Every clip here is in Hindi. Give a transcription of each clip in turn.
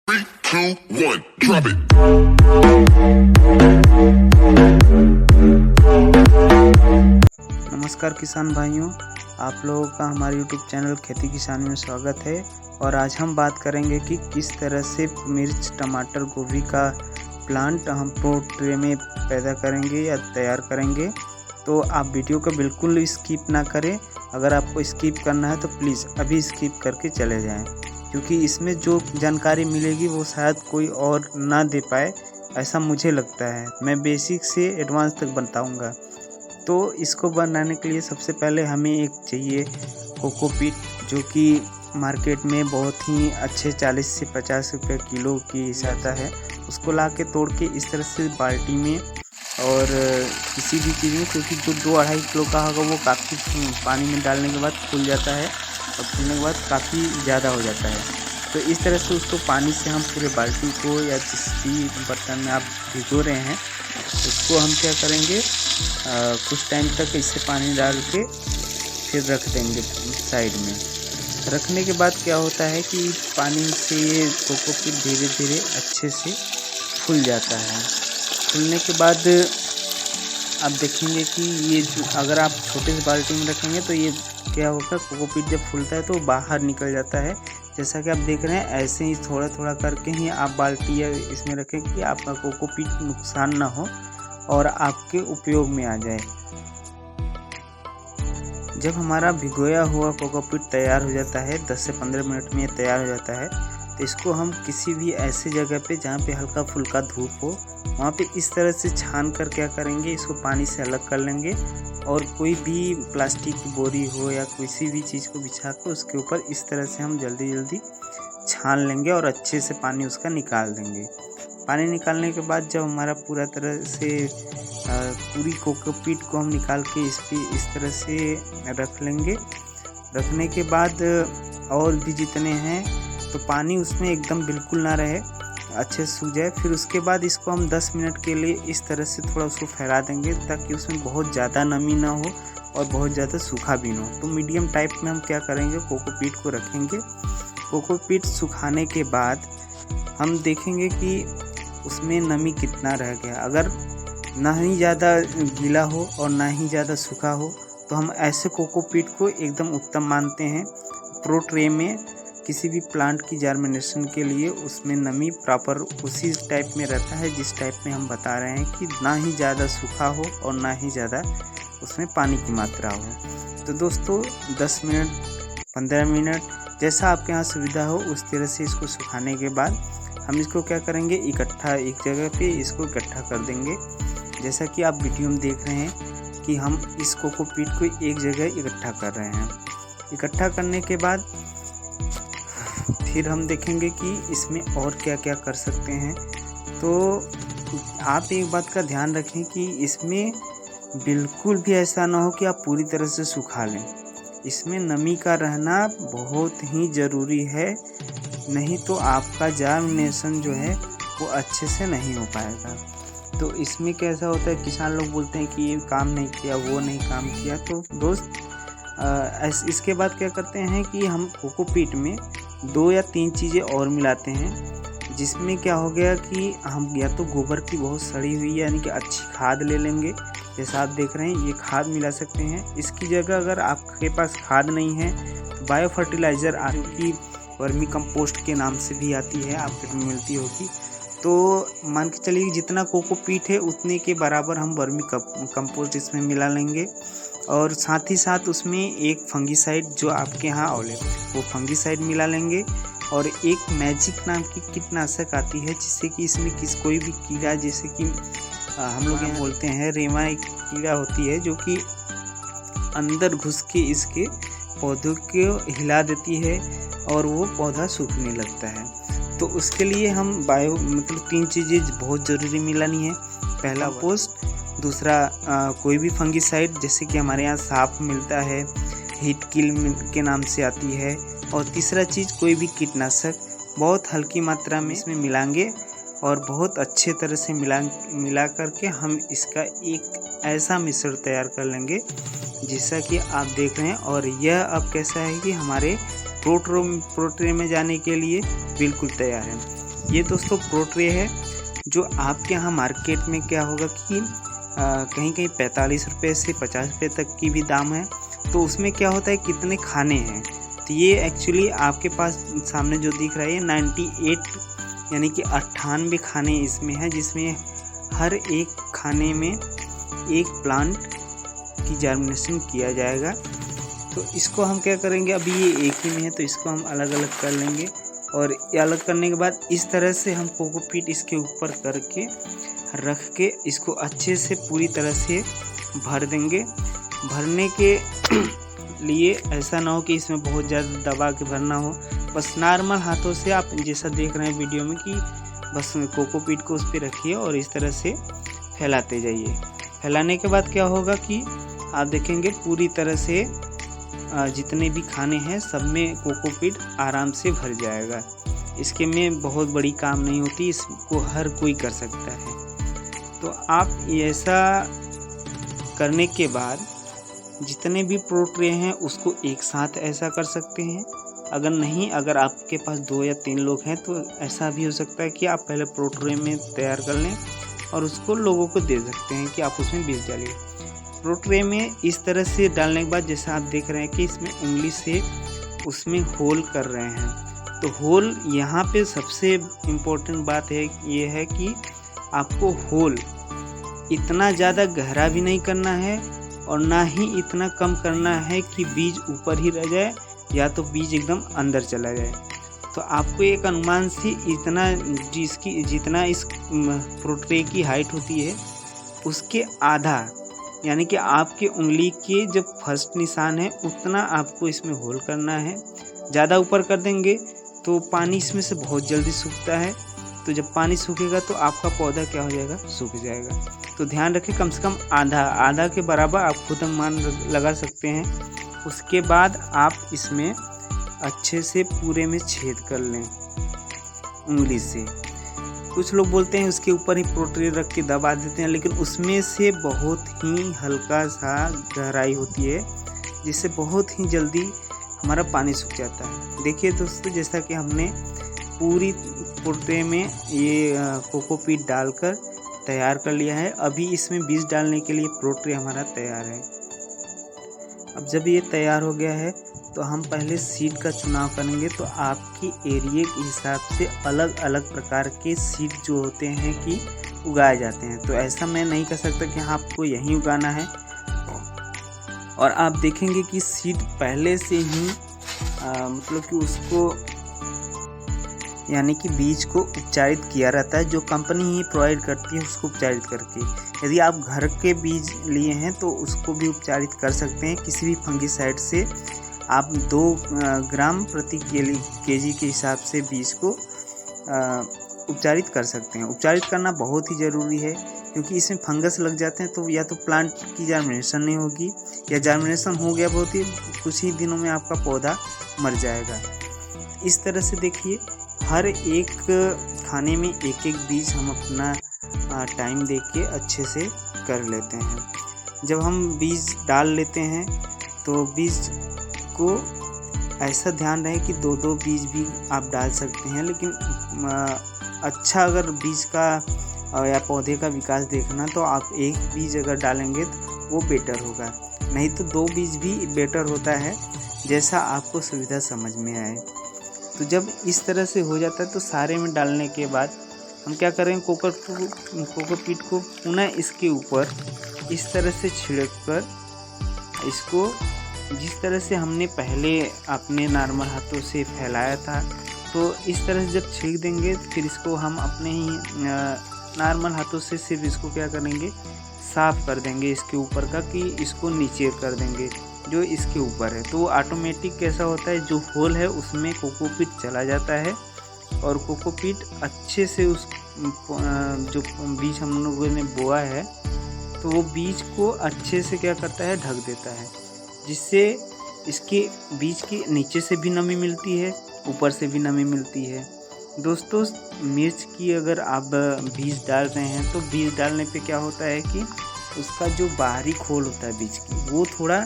3, 2, 1, drop it. नमस्कार किसान भाइयों, आप लोगों का हमारे YouTube चैनल खेती किसानी में स्वागत है। और आज हम बात करेंगे कि किस तरह से मिर्च, टमाटर, गोभी का प्लांट हम प्रो ट्रे में पैदा करेंगे या तैयार करेंगे। तो आप वीडियो को बिल्कुल स्किप ना करें। अगर आपको स्किप करना है तो प्लीज़ अभी स्किप करके चले जाएं, क्योंकि इसमें जो जानकारी मिलेगी वो शायद कोई और ना दे पाए, ऐसा मुझे लगता है। मैं बेसिक से एडवांस तक बताऊंगा। तो इसको बनाने के लिए सबसे पहले हमें एक चाहिए कोकोपीट, जो कि मार्केट में बहुत ही अच्छे 40 से 50 रुपये किलो की आता है। उसको ला के तोड़ के इस तरह से बाल्टी में और किसी भी चीज़ में, क्योंकि जो 2-2.5 किलो का होगा वो काफ़ी पानी में डालने के बाद फूल जाता है और फूलने के बाद काफ़ी ज़्यादा हो जाता है। तो इस तरह से उसको पानी से हम पूरे बाल्टी को या जिस भी बर्तन में आप भिगो रहे हैं उसको हम क्या करेंगे, कुछ टाइम तक इससे पानी डाल के फिर रख देंगे साइड में। रखने के बाद क्या होता है कि पानी से ये कोकोपीट धीरे धीरे अच्छे से फूल जाता है। फूलने के बाद आप देखेंगे कि ये अगर आप छोटे से बाल्टी में रखेंगे तो ये क्या होगा, कोकोपीट जब फूलता है तो बाहर निकल जाता है। जैसा कि आप देख रहे हैं, ऐसे ही थोड़ा थोड़ा करके ही आप बाल्टी या इसमें रखें कि आपका कोकोपीट नुकसान ना हो और आपके उपयोग में आ जाए। जब हमारा भिगोया हुआ कोकोपीट तैयार हो जाता है, 10 से 15 मिनट में ये तैयार हो जाता है, तो इसको हम किसी भी ऐसे जगह पे जहाँ पे हल्का फुल्का धूप हो, वहाँ पे इस तरह से छान कर क्या करेंगे, इसको पानी से अलग कर लेंगे और कोई भी प्लास्टिक की बोरी हो या किसी भी चीज़ को बिछा कर उसके ऊपर इस तरह से हम जल्दी जल्दी छान लेंगे और अच्छे से पानी उसका निकाल देंगे। पानी निकालने के बाद जब हमारा पूरा तरह से पूरी कोकोपीट को हम निकाल के इस तरह से रख लेंगे। रखने के बाद और भी जितने हैं तो पानी उसमें एकदम बिल्कुल ना रहे, अच्छे से सूख जाए। फिर उसके बाद इसको हम 10 मिनट के लिए इस तरह से थोड़ा उसको फैला देंगे, ताकि उसमें बहुत ज़्यादा नमी ना हो और बहुत ज़्यादा सूखा भी ना हो। तो मीडियम टाइप में हम क्या करेंगे, कोकोपीट को रखेंगे। कोकोपीट सुखाने के बाद हम देखेंगे कि उसमें नमी कितना रह गया। अगर ना ही ज़्यादा गीला हो और ना ही ज़्यादा सूखा हो तो हम ऐसे कोकोपीट को एकदम उत्तम मानते हैं। प्रो ट्रे में किसी भी प्लांट की जर्मिनेशन के लिए उसमें नमी प्रॉपर उसी टाइप में रहता है जिस टाइप में हम बता रहे हैं, कि ना ही ज़्यादा सूखा हो और ना ही ज़्यादा उसमें पानी की मात्रा हो। तो दोस्तों 10 मिनट 15 मिनट जैसा आपके यहाँ सुविधा हो उस तरह से इसको सुखाने के बाद हम इसको क्या करेंगे, इकट्ठा एक जगह पे इसको इकट्ठा कर देंगे। जैसा कि आप वीडियो में देख रहे हैं कि हम इस कोकोपीट को एक जगह इकट्ठा कर रहे हैं। इकट्ठा करने के बाद फिर हम देखेंगे कि इसमें और क्या क्या कर सकते हैं। तो आप एक बात का ध्यान रखें कि इसमें बिल्कुल भी ऐसा ना हो कि आप पूरी तरह से सुखा लें। इसमें नमी का रहना बहुत ही ज़रूरी है, नहीं तो आपका जर्मिनेशन जो है वो अच्छे से नहीं हो पाएगा। तो इसमें कैसा होता है, किसान लोग बोलते हैं कि ये काम नहीं किया, वो नहीं काम किया। तो दोस्त इसके बाद क्या करते हैं कि हम कोकोपीट में 2 या 3 चीज़ें और मिलाते हैं, जिसमें क्या हो गया कि हम या तो गोबर की बहुत सड़ी हुई यानी कि अच्छी खाद ले लेंगे। जैसा आप देख रहे हैं ये खाद मिला सकते हैं। इसकी जगह अगर आपके पास खाद नहीं है तो बायो फर्टिलाइज़र आपकी वर्मी कंपोस्ट के नाम से भी आती है, आपको मिलती होगी। तो मान के चलिए जितना कोकोपीट है उतने के बराबर हम वर्मी कंपोस्ट इसमें मिला लेंगे। और साथ ही साथ उसमें एक फंगीसाइड जो आपके यहाँ अवेलेबल वो फंगीसाइड मिला लेंगे। और एक मैजिक नाम की कीटनाशक आती है, जिससे कि इसमें कोई भी कीड़ा, जैसे कि हम लोग यहाँ बोलते हैं रेमा, एक कीड़ा होती है जो कि अंदर घुस के इसके पौधों को हिला देती है और वो पौधा सूखने लगता है। तो उसके लिए हम 3 चीज़ें बहुत ज़रूरी मिलानी है। पहला पोस्ट, दूसरा कोई भी फंगीसाइड जैसे कि हमारे यहाँ साफ मिलता है, हीट किल के नाम से आती है। और तीसरा चीज़ कोई भी कीटनाशक बहुत हल्की मात्रा में इसमें मिलाएंगे और बहुत अच्छे तरह से मिला करके हम इसका एक ऐसा मिश्रण तैयार कर लेंगे जैसा कि आप देख रहे हैं। और यह अब कैसा है कि हमारे प्रो ट्रे में जाने के लिए बिल्कुल तैयार है। ये दोस्तों प्रो ट्रे है जो आपके यहाँ मार्केट में क्या होगा कि कहीं कहीं 45 रुपये से 50 रुपये तक की भी दाम है। तो उसमें क्या होता है कितने खाने हैं, तो ये एक्चुअली आपके पास सामने जो दिख रहा है 98 यानी कि 98 खाने इसमें हैं, जिसमें हर एक खाने में एक प्लांट की जर्मिनेशन किया जाएगा। तो इसको हम क्या करेंगे, अभी ये एक ही में है तो इसको हम अलग अलग कर लेंगे और ये अलग करने के बाद इस तरह से हम कोकोपीट इसके ऊपर करके रख के इसको अच्छे से पूरी तरह से भर देंगे। भरने के लिए ऐसा ना हो कि इसमें बहुत ज़्यादा दबा के भरना हो, बस नॉर्मल हाथों से आप जैसा देख रहे हैं वीडियो में कि बस कोकोपीट को उस पर रखिए और इस तरह से फैलाते जाइए। फैलाने के बाद क्या होगा कि आप देखेंगे पूरी तरह से जितने भी खाने हैं सब में कोकोपीट आराम से भर जाएगा। इसके में बहुत बड़ी काम नहीं होती, इसको हर कोई कर सकता है। तो आप ऐसा करने के बाद जितने भी प्रो ट्रे हैं उसको एक साथ ऐसा कर सकते हैं। अगर नहीं, अगर आपके पास 2 या 3 लोग हैं तो ऐसा भी हो सकता है कि आप पहले प्रो ट्रे में तैयार कर लें और उसको लोगों को दे सकते हैं कि आप उसमें बीज डालिए। प्रो ट्रे में इस तरह से डालने के बाद जैसा आप देख रहे हैं कि इसमें उंगली से उसमें होल कर रहे हैं। तो होल यहाँ पे सबसे इम्पोर्टेंट बात है ये है कि आपको होल इतना ज़्यादा गहरा भी नहीं करना है और ना ही इतना कम करना है कि बीज ऊपर ही रह जाए या तो बीज एकदम अंदर चला जाए। तो आपको एक अनुमान से इतना जितना इस प्रो ट्रे की हाइट होती है उसके आधा यानी कि आपके उंगली के जो फर्स्ट निशान है उतना आपको इसमें होल करना है। ज़्यादा ऊपर कर देंगे तो पानी इसमें से बहुत जल्दी सूखता है, तो जब पानी सूखेगा तो आपका पौधा क्या हो जाएगा, सूख जाएगा। तो ध्यान रखें कम से कम आधा के बराबर आप खुद मान लगा सकते हैं। उसके बाद आप इसमें अच्छे से पूरे में छेद कर लें उंगली से। कुछ लोग बोलते हैं उसके ऊपर ही प्रो ट्रे रख के दबा देते हैं, लेकिन उसमें से बहुत ही हल्का सा गहराई होती है जिससे बहुत ही जल्दी हमारा पानी सूख जाता है। देखिए दोस्तों, जैसा कि हमने पूरी प्रो ट्रे में ये कोकोपीट डालकर तैयार कर लिया है। अभी इसमें बीज डालने के लिए प्रो ट्रे हमारा तैयार है। अब जब ये तैयार हो गया है तो हम पहले सीड का चुनाव करेंगे। तो आपकी एरिया के हिसाब से अलग अलग प्रकार के सीड जो होते हैं कि उगाए जाते हैं। तो ऐसा मैं नहीं कह सकता कि हाँ आपको यहीं उगाना है। और आप देखेंगे कि सीड पहले से ही मतलब कि उसको यानी कि बीज को उपचारित किया रहता है, जो कंपनी ही प्रोवाइड करती है उसको उपचारित करके। यदि आप घर के बीज लिए हैं तो उसको भी उपचारित कर सकते हैं किसी भी फंगिसाइड से। आप 2 ग्राम प्रति केजी के हिसाब से बीज को उपचारित कर सकते हैं। उपचारित करना बहुत ही ज़रूरी है क्योंकि इसमें फंगस लग जाते हैं तो या तो प्लांट की जर्मिनेशन नहीं होगी या जर्मिनेशन हो गया बहुत ही कुछ ही दिनों में आपका पौधा मर जाएगा। इस तरह से देखिए हर एक खाने में एक एक बीज हम अपना टाइम दे के अच्छे से कर लेते हैं। जब हम बीज डाल लेते हैं तो बीज को ऐसा ध्यान रहे कि 2-2 बीज भी आप डाल सकते हैं, लेकिन अच्छा अगर बीज का या पौधे का विकास देखना तो आप एक बीज अगर डालेंगे तो वो बेटर होगा, नहीं तो 2 बीज भी बेटर होता है, जैसा आपको सुविधा समझ में आए। तो जब इस तरह से हो जाता है तो सारे में डालने के बाद हम क्या करें, कोकोपीट को पुनः इसके ऊपर इस तरह से छिड़क कर इसको जिस तरह से हमने पहले अपने नॉर्मल हाथों से फैलाया था तो इस तरह से जब छिड़क देंगे फिर इसको हम अपने ही नॉर्मल हाथों से सिर्फ इसको क्या करेंगे, साफ़ कर देंगे इसके ऊपर का, कि इसको नीचे कर देंगे जो इसके ऊपर है। तो ऑटोमेटिक कैसा होता है, जो होल है उसमें कोकोपीट चला जाता है और कोकोपीट अच्छे से उस जो बीज हम लोगों ने बोया है तो वो बीज को अच्छे से क्या करता है, ढक देता है, जिससे इसके बीज के नीचे से भी नमी मिलती है, ऊपर से भी नमी मिलती है। दोस्तों, मिर्च की अगर आप बीज डाल रहे हैं तो बीज डालने पे क्या होता है कि उसका जो बाहरी खोल होता है बीज की वो थोड़ा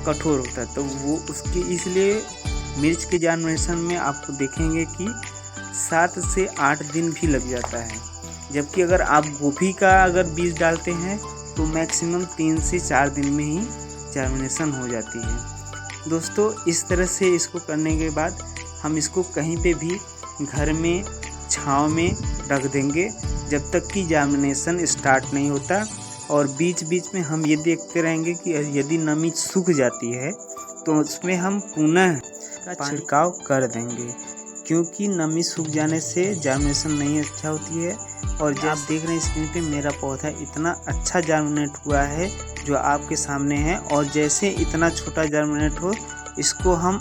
कठोर होता है, तो वो उसके इसलिए मिर्च के जर्मिनेशन में आप देखेंगे कि 7 से 8 दिन भी लग जाता है, जबकि अगर आप गोभी का अगर बीज डालते हैं तो मैक्सिमम 3 से 4 दिन में ही जर्मिनेशन हो जाती है। दोस्तों, इस तरह से इसको करने के बाद हम इसको कहीं पे भी घर में छांव में रख देंगे जब तक कि जर्मिनेशन स्टार्ट नहीं होता, और बीच बीच में हम ये देखते रहेंगे कि यदि नमी सूख जाती है तो उसमें हम पुनः का छिड़काव कर देंगे, क्योंकि नमी सूख जाने से जर्मिनेशन नहीं अच्छा होती है। और जो आप देख रहे हैं स्क्रीन पे, मेरा पौधा इतना अच्छा जर्मिनेट हुआ है जो आपके सामने है। और जैसे इतना छोटा जर्मिनेट हो, इसको हम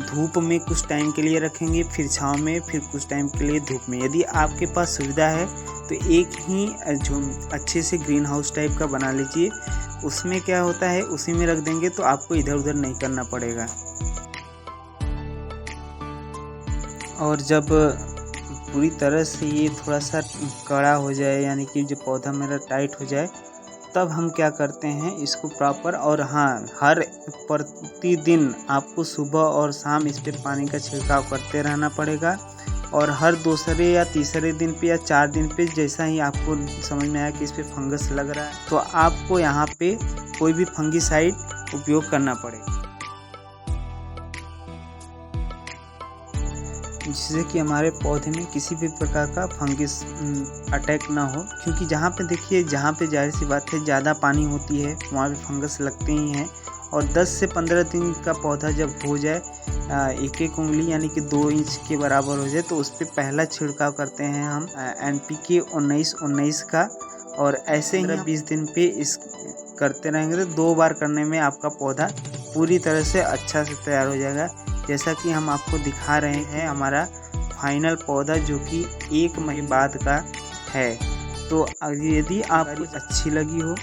धूप में कुछ टाइम के लिए रखेंगे, फिर छांव में, फिर कुछ टाइम के लिए धूप में। यदि आपके पास सुविधा है तो एक ही जो अच्छे से ग्रीन हाउस टाइप का बना लीजिए, उसमें क्या होता है उसी में रख देंगे तो आपको इधर उधर नहीं करना पड़ेगा। और जब पूरी तरह से ये थोड़ा सा कड़ा हो जाए, यानी कि जो पौधा मेरा टाइट हो जाए, तब हम क्या करते हैं इसको प्रॉपर, और हाँ, हर प्रतिदिन आपको सुबह और शाम इस पर पानी का छिड़काव करते रहना पड़ेगा। और हर दूसरे या तीसरे दिन पे या 4 दिन पे जैसा ही आपको समझ में आया कि इस पर फंगस लग रहा है तो आपको यहाँ पे कोई भी फंगीसाइड उपयोग करना पड़ेगा, जिससे कि हमारे पौधे में किसी भी प्रकार का फंगस अटैक ना हो। क्योंकि जहाँ पे देखिए, जहाँ पे जाहिर सी बात है ज़्यादा पानी होती है वहाँ पे फंगस लगते ही हैं। और 10 से 15 दिन का पौधा जब हो जाए, एक एक उंगली यानी कि 2 इंच के बराबर हो जाए, तो उस पर पहला छिड़काव करते हैं हम NPK 19-19 का। और ऐसे ही 20 दिन पे इस करते रहेंगे तो 2 बार करने में आपका पौधा पूरी तरह से अच्छा से तैयार हो जाएगा। जैसा कि हम आपको दिखा रहे हैं हमारा फाइनल पौधा, जो कि 1 महीने बाद का है। तो यदि आपको अच्छी लगी हो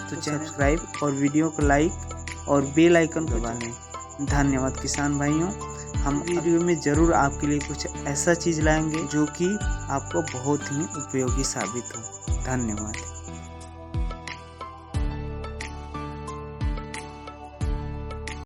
तो सब्सक्राइब और वीडियो को लाइक और बेल आइकन को दबा लें। धन्यवाद किसान भाइयों। हम वीडियो में ज़रूर आपके लिए कुछ ऐसा चीज़ लाएंगे जो कि आपको बहुत ही उपयोगी साबित हो। धन्यवाद।